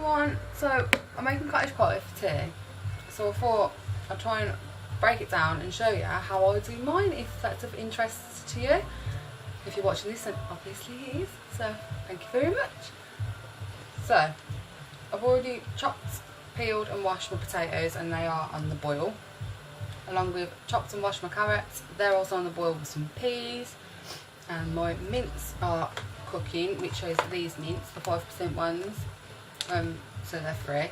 everyone, so I'm making cottage pie for tea, so I thought I'd try and break it down and show you how I do mine, if that's of interest to you. If you're watching this, then obviously it is, so thank you very much. So I've already chopped, peeled and washed my potatoes and they are on the boil, along with chopped and washed my carrots. They're also on the boil with some peas, and my mince are cooking, which is these mince, the 5% ones, so they're free.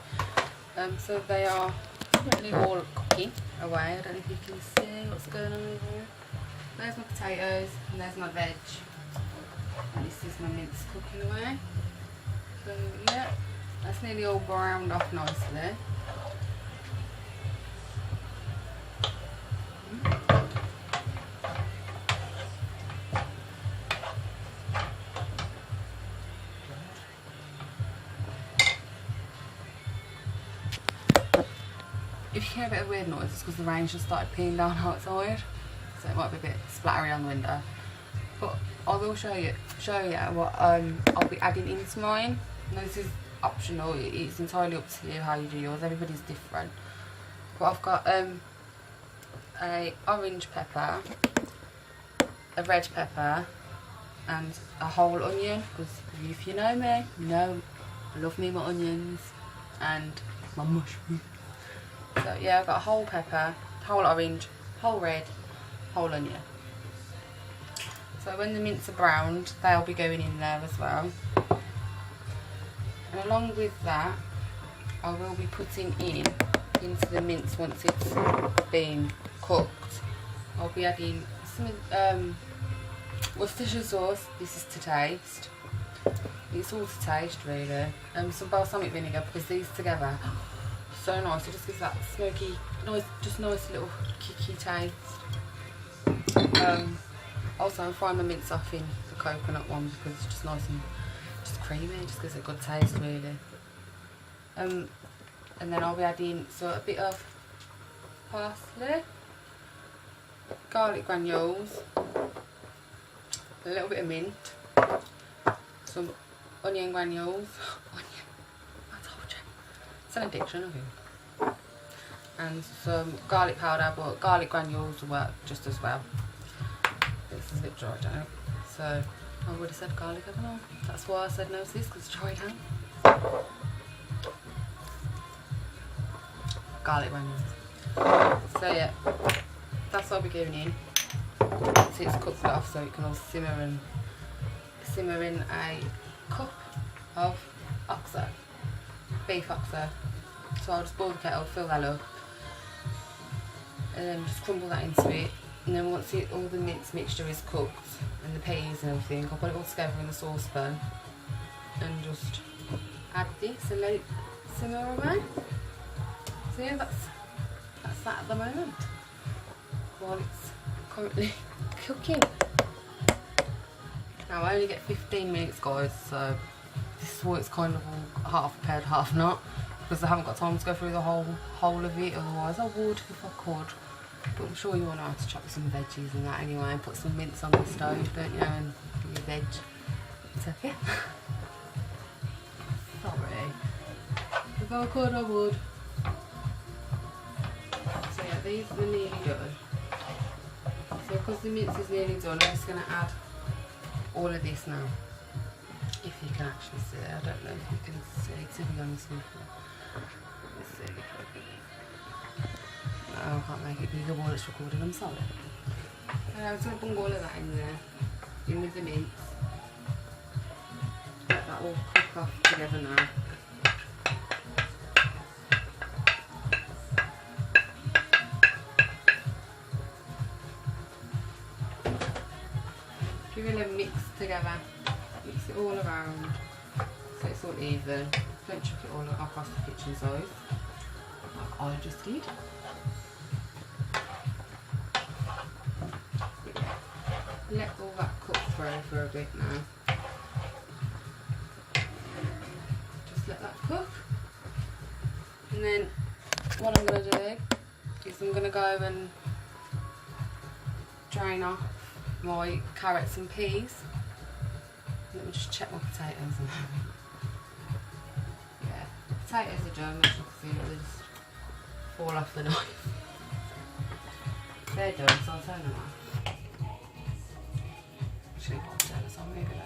So they are currently all cooking away. I don't know if you can see what's going on here. There's my potatoes and there's my veg, and this is my mince cooking away. So yeah, that's nearly all browned off nicely. If you hear a bit of weird noise, it's because the rain just started peeing down outside, so it might be a bit splattery on the window. But I will show you what I'll be adding into mine. Now, this is optional; it's entirely up to you how you do yours. Everybody's different. But I've got a orange pepper, a red pepper, and a whole onion. Because if you know me, you know I love me my onions and my mushrooms. So yeah, I've got a whole pepper, whole orange, whole red, whole onion. So when the mince are browned, they'll be going in there as well. And along with that, I will be putting into the mince once it's been cooked. I'll be adding some Worcestershire sauce. This is to taste. It's all to taste really. Some balsamic vinegar, because these together, so nice. It just gives that smoky, nice little kicky taste. Also, I'm frying my mince off in the coconut one because it's just nice and just creamy. It just gives it a good taste really. And then I'll be adding a bit of parsley, garlic granules, a little bit of mint, some onion granules. It's an addiction, I think. And some garlic powder, but garlic granules will work just as well. This is a bit dry, don't it? So I would have said garlic, haven't I? That's why I said no to this, because it's dry now. Garlic granules. So yeah, that's what I'll be going in. So it's cooked it off so it can all simmer in a cup of oxo, beef oxo. So I'll just boil the kettle, fill that up, and then just crumble that into it. And then once all the mince mixture is cooked, and the peas and everything, I'll put it all together in the saucepan and just add this and let it simmer away. So yeah, that's that at the moment, while it's currently cooking. Now I only get 15 minutes guys, so this is why it's kind of all half prepared, half not, because I haven't got time to go through the whole of it. Otherwise I would if I could, but I'm sure you all know how to chop some veggies and that anyway, and put some mince on the stove, don't you, and your veg. So yeah. Sorry. If I could I would. So yeah, these are nearly done. So because the mince is nearly done, I'm just going to add all of this now. If you can actually see it, I don't know if you can see, to be honest with you. Let's see if I can. No, I can't make it bigger while it's recording, I'm sorry. I'm just going to bung all of that in there, in with the mince. Let that all cook off together now. Give it a mix together, mix it all around so it's all even. Don't chuck it all across the kitchen size like I just did. Let all that cook through for a bit now. Just let that cook. And then what I'm going to do is I'm going to go and drain off my carrots and peas. Let me just check my potatoes. Yeah, Potatoes are done, as you can see, they just fall off the knife. They're done, so I'll turn them on. Actually, pop them down, so I'll move it over.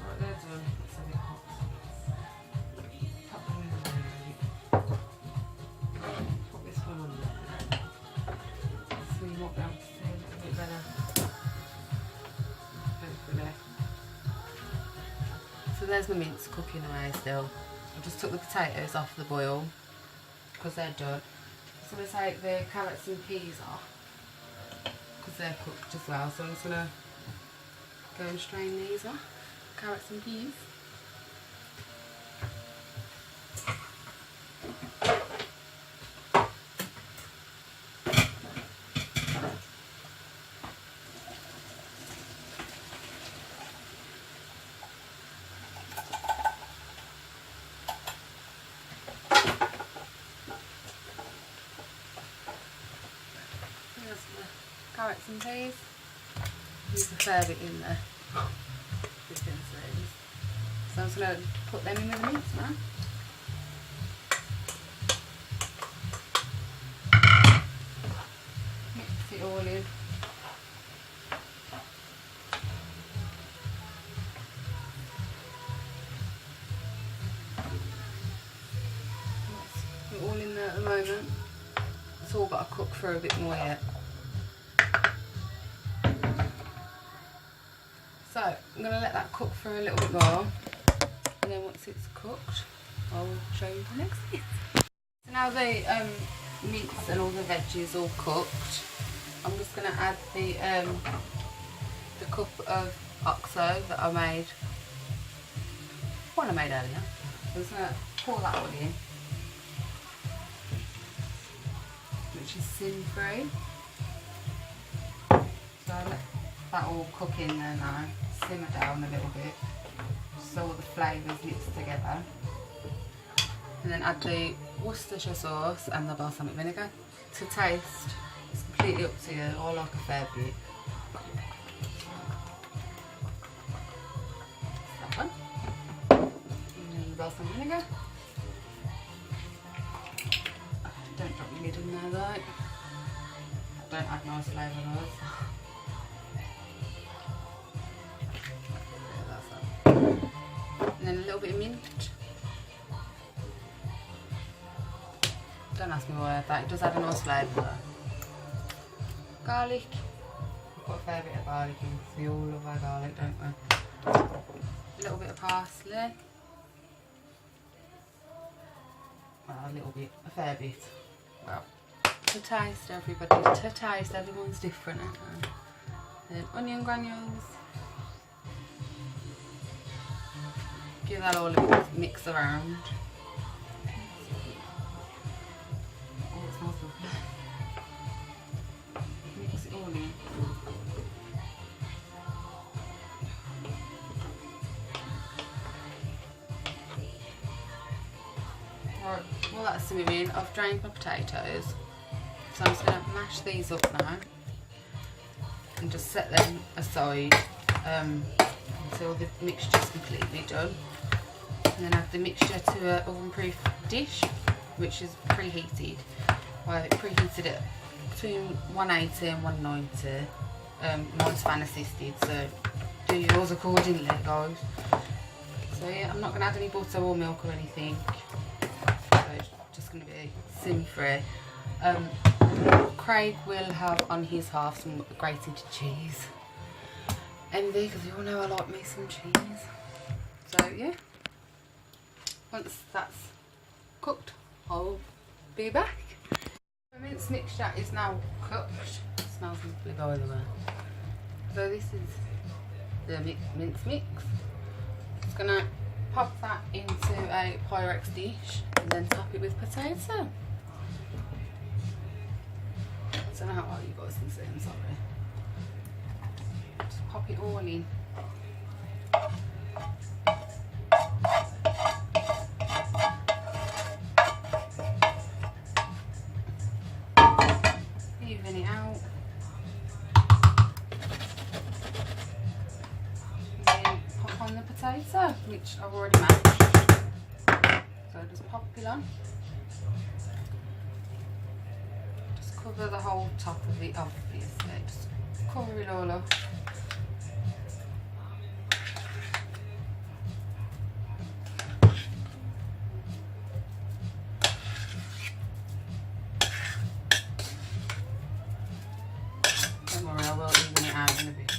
Right, they're done. It's a bit hot. Pop them in there. Pop this one on there. So you won't be able to see a little bit better. Hopefully. So there's my mince cooking away still. I just took the potatoes off the boil because they're done. I'm just going to take the carrots and peas off because they're cooked as well. So I'm just going to go and strain these off, carrots and peas. Carrots and peas. There's a fair bit in there. You can see. So I'm just going to put them in with the mince now. Mix it all in. Put it all in there at the moment. It's all got to cook for a bit more yet. So I'm going to let that cook for a little bit more, and then once it's cooked I'll show you the next bit. So now the mince and all the veggies all cooked, I'm just going to add the cup of oxo that I made earlier. I'm just going to pour that all in, which is sin free. So I'll let that all cook in there now, simmer down a little bit so all the flavours mix together, and then add the Worcestershire sauce and the balsamic vinegar. To taste, it's completely up to you. I like a fair bit. That one, and then the balsamic vinegar. Don't drop your lid in there though. Don't add nice flavour those. And then a little bit of mint. Don't ask me why I add that, it does add a nice flavour though. Garlic. We've got a fair bit of garlic in because we all love our garlic, don't we? A little bit of parsley. Well, a little bit, a fair bit. Well, to taste everybody, to taste, everyone's different, aren't they? Then onion granules. Give that all a mix around. Oh, it smells lovely. Mix it all in. Right, while that's simmering, I've drained my potatoes. So I'm just going to mash these up now and just set them aside until the mixture's completely done. And then add the mixture to an oven-proof dish, which is preheated. I preheated it between 180 and 190. Mine's fan assisted, so do yours accordingly, guys. So yeah, I'm not going to add any butter or milk or anything. So it's just going to be sim free. Craig will have on his half some grated cheese. Envy, because you all know I like me some cheese. So yeah. Once that's cooked, I'll be back. The mince mixture is now cooked. It smells lovely, by the way. So this is the mince mix. Just gonna pop that into a Pyrex dish and then top it with potato. I don't know how well you guys can see, I'm sorry. Just pop it all in. Even it out. And then pop potato, which I've already mashed. So just pop it on. Just cover the whole top of it, obviously. Just cover it all up. Don't worry, I will even it out in a bit.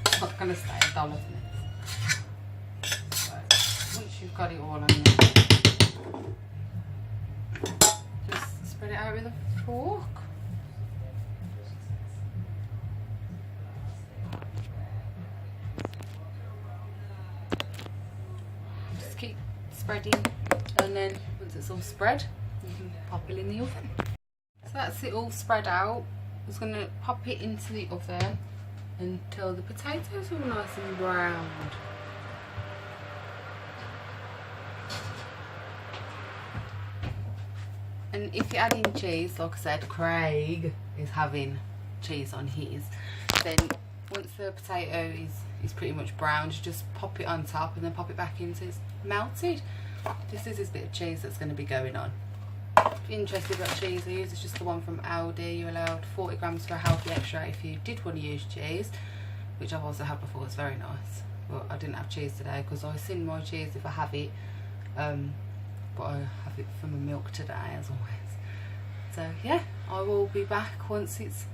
It's not going to stay a dollop in it. So, once you've got it all on you, just spread it out with a fork. Just keep spreading, and then once it's all spread, you can pop it in the oven. So that's it all spread out. I'm just going to pop it into the oven until the potatoes are all nice and browned. And if you're adding cheese, like I said, Craig is having cheese on his, then once the potato is pretty much browned, you just pop it on top and then pop it back in so it's melted. This is this bit of cheese that's going to be going on. If you're interested what cheese I use, it's just the one from Aldi. You're allowed 40 grams for a healthy extra if you did want to use cheese, which I've also had before. It's very nice, but I didn't have cheese today because I sin my cheese if I have it, but I have it from the milk today as always. So yeah, I will be back once it's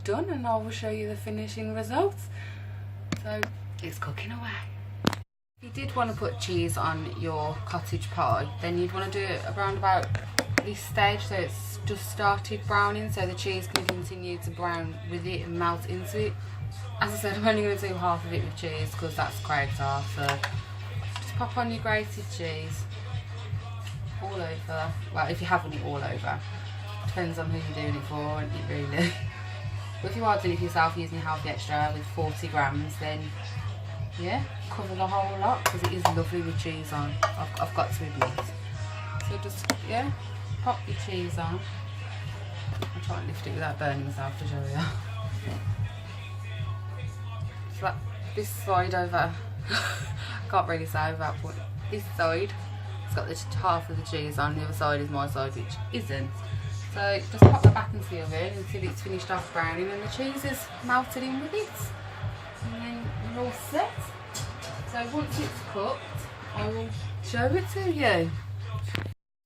done and I will show you the finishing results. So it's cooking away. If you did want to put cheese on your cottage pie, then you'd want to do it around about this stage, so it's just started browning, so the cheese can continue to brown with it and melt into it. As I said, I'm only going to do half of it with cheese because that's Craig's half. So just pop on your grated cheese all over. Well, if you haven't it all over, depends on who you're doing it for, isn't it really? But if you are doing it for yourself using a healthy extra with 40 grams, then yeah, cover the whole lot because it is lovely with cheese on. I've got to admit. So just yeah, pop your cheese on. I'll try and lift it without burning myself to show you. So that, this side over, can't really say about what this side, it's got the half of the cheese on, the other side is my side which isn't. So just pop that back into the oven until it's finished off browning and the cheese is melted in with it. And then you're all set. So once it's cooked, I will show it to you.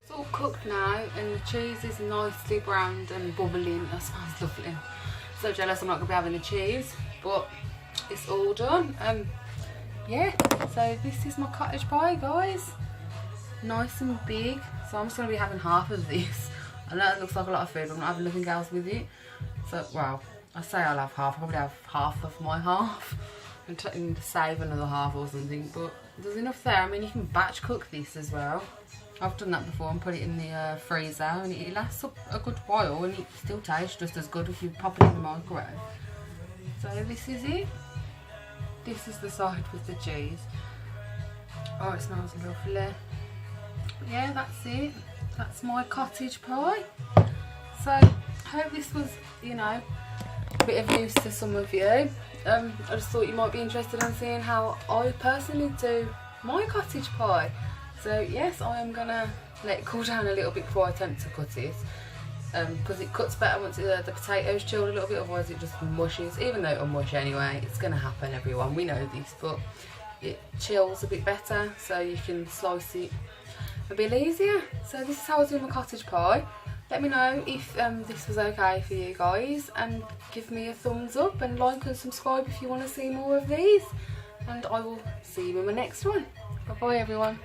It's all cooked now and the cheese is nicely browned and bubbling. That smells lovely. So jealous I'm not going to be having the cheese, but it's all done. Yeah, so this is my cottage pie, guys. Nice and big. So I'm just going to be having half of this. I know it looks like a lot of food, but I'm not having nothing else with it. So, well, I say I'll have half. I'll probably have half of my half and trying to save another half or something. But there's enough there. I mean, you can batch cook this as well. I've done that before and put it in the freezer, and it lasts up a good while, and it still tastes just as good if you pop it in the microwave. So this is it. This is the side with the cheese. Oh, it smells lovely. Yeah, that's it. That's my cottage pie. So I hope this was, you know, a bit of use to some of you. I just thought you might be interested in seeing how I personally do my cottage pie. So yes, I am gonna let it cool down a little bit before I attempt to cut it, because it cuts better once the potatoes chilled a little bit, otherwise it just mushes. Even though it'll mush anyway, it's gonna happen, everyone, we know this, but it chills a bit better so you can slice it a bit easier. So this is how I do my cottage pie. Let me know if this was okay for you guys, and give me a thumbs up and like and subscribe if you want to see more of these, and I will see you in my next one. Bye bye everyone.